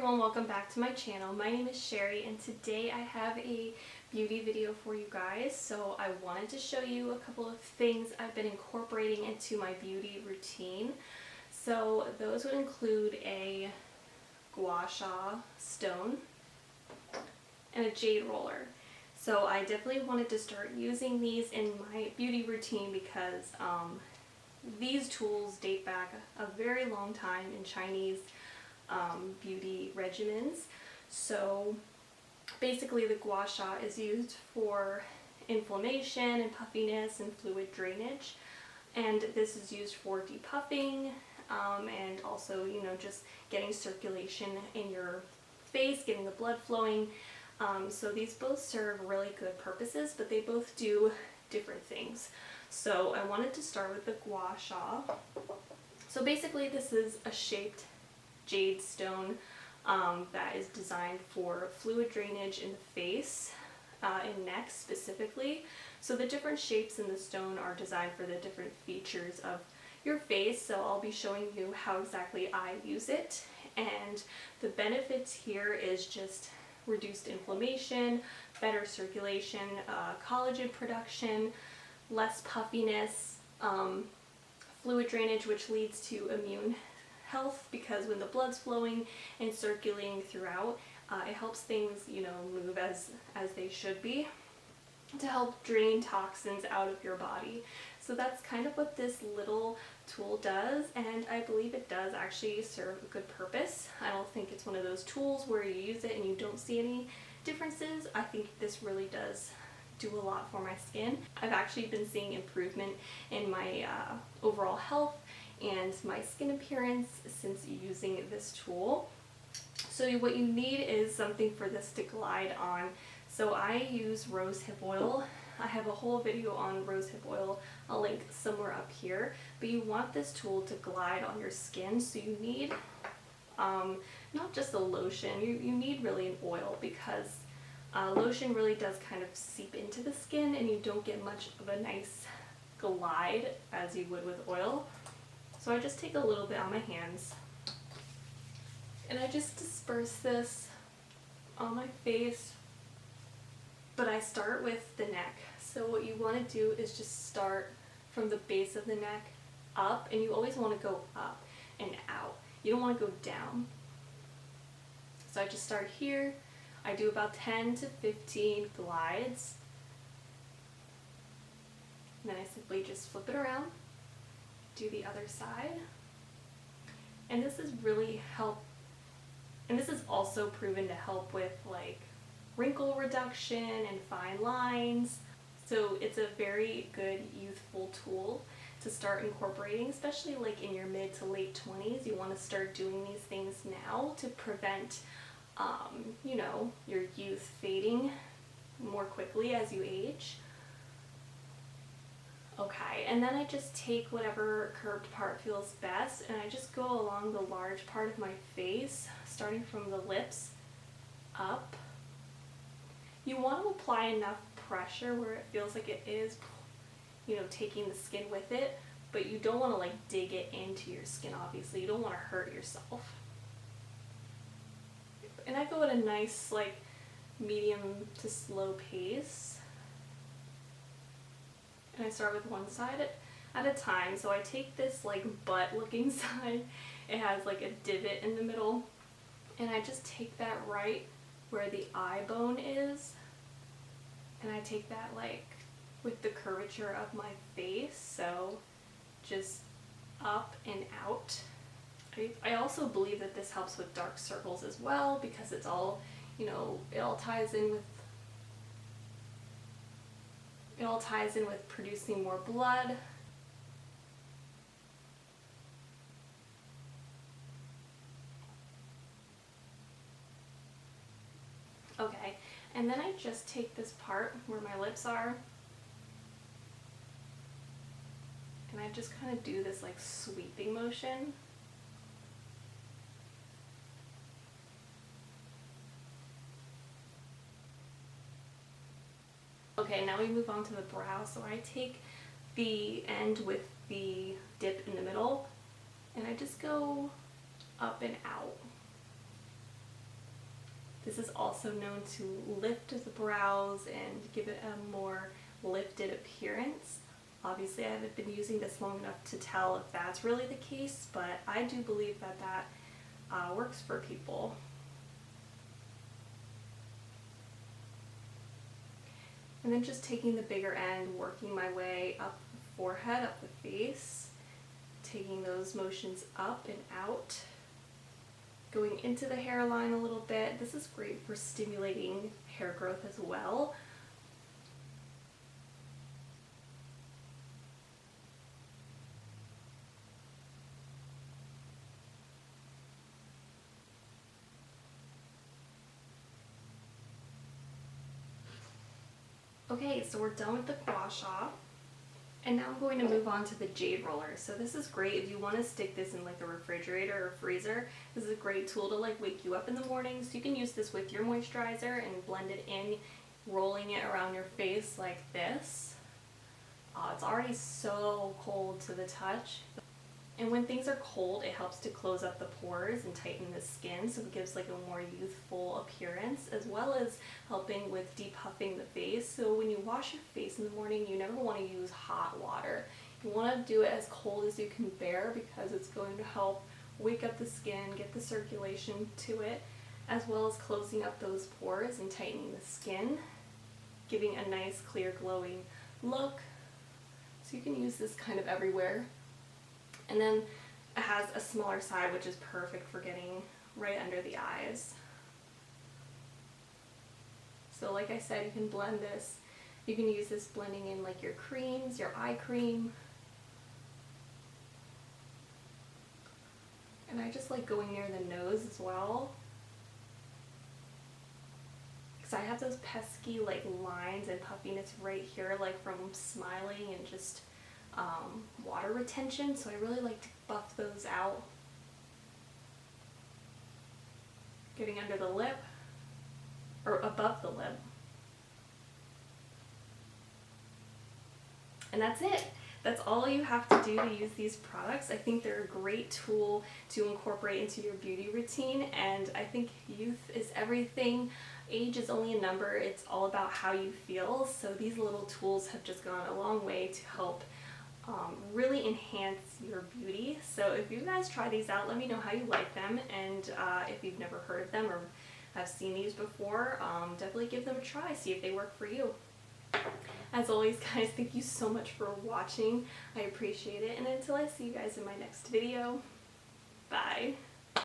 everyone, welcome back to my channel. My name is Sherry and today I have a beauty video for you guys. So I wanted to show you a couple of things I've been incorporating into my beauty routine. So those would include a gua sha stone and a jade roller. So I definitely wanted to start using these in my beauty routine because these tools date back a very long time in Chinese beauty regimens. So basically the gua sha is used for inflammation and puffiness and fluid drainage, and this is used for depuffing and also, you know, just getting circulation in your face, getting the blood flowing. So these both serve really good purposes, but they both do different things. So I wanted to start with the gua sha. So basically this is a shaped jade stone that is designed for fluid drainage in the face and neck specifically. So the different shapes in the stone are designed for the different features of your face. So I'll be showing you how exactly I use it. And the benefits here is just reduced inflammation, better circulation, collagen production, less puffiness, fluid drainage, which leads to immune health, because when the blood's flowing and circulating throughout, it helps things, you know, move as they should be, to help drain toxins out of your body. So that's kind of what this little tool does, and I believe it does actually serve a good purpose. I don't think it's one of those tools where you use it and you don't see any differences. I think this really does do a lot for my skin. I've actually been seeing improvement in my overall health and my skin appearance since using this tool. So what you need is something for this to glide on. So I use rosehip oil. I have a whole video on rosehip oil. I'll link somewhere up here. But you want this tool to glide on your skin, so you need not just a lotion, you need really an oil, because lotion really does kind of seep into the skin and you don't get much of a nice glide as you would with oil. So I just take a little bit on my hands and I just disperse this on my face, but I start with the neck. So what you want to do is just start from the base of the neck up, and you always want to go up and out. You don't want to go down. So I just start here. I do about 10 to 15 glides, and then I simply just flip it around, do the other side, and this is also proven to help with like wrinkle reduction and fine lines. So it's a very good youthful tool to start incorporating, especially like in your mid to late 20s. You want to start doing these things now to prevent you know, your youth fading more quickly as you age. Okay, and then I just take whatever curved part feels best and I just go along the large part of my face, starting from the lips up. You want to apply enough pressure where it feels like it is, you know, taking the skin with it, but you don't want to like dig it into your skin, obviously. You don't want to hurt yourself. And I go at a nice like medium to slow pace. And I start with one side at a time. So I take this like butt looking side. It has like a divot in the middle. And I just take that right where the eye bone is. And I take that like with the curvature of my face. So just up and out. I also believe that this helps with dark circles as well, because it's all, you know, it all ties in with producing more blood. Okay, and then I just take this part where my lips are and I just kind of do this like sweeping motion. Okay, now we move on to the brow. So I take the end with the dip in the middle and I just go up and out. This is also known to lift the brows and give it a more lifted appearance. Obviously, I haven't been using this long enough to tell if that's really the case, but I do believe that works for people. And then just taking the bigger end, working my way up the forehead, up the face, taking those motions up and out, going into the hairline a little bit. This is great for stimulating hair growth as well. Okay, so we're done with the gua sha, and now I'm going to move on to the jade roller. So this is great if you want to stick this in like the refrigerator or freezer. This is a great tool to like wake you up in the morning. So you can use this with your moisturizer and blend it in, rolling it around your face like this. It's already so cold to the touch. And when things are cold, it helps to close up the pores and tighten the skin, so it gives like a more youthful appearance, as well as helping with depuffing the face. So when you wash your face in the morning, you never want to use hot water. You want to do it as cold as you can bear, because it's going to help wake up the skin, get the circulation to it, as well as closing up those pores and tightening the skin, giving a nice, clear, glowing look. So you can use this kind of everywhere. And then it has a smaller side, which is perfect for getting right under the eyes. So like I said, you can blend this. You can use this blending in like your creams, your eye cream. And I just like going near the nose as well, because I have those pesky like lines and puffiness right here, like from smiling and just water retention, so I really like to buff those out. Getting under the lip, or above the lip. And that's it. That's all you have to do to use these products. I think they're a great tool to incorporate into your beauty routine, and I think youth is everything. Age is only a number. It's all about how you feel, so these little tools have just gone a long way to help really enhance your beauty. So if you guys try these out, let me know how you like them, and if you've never heard of them or have seen these before, definitely give them a try, see if they work for you. As always, guys, thank you so much for watching. I appreciate it, and until I see you guys in my next video, bye.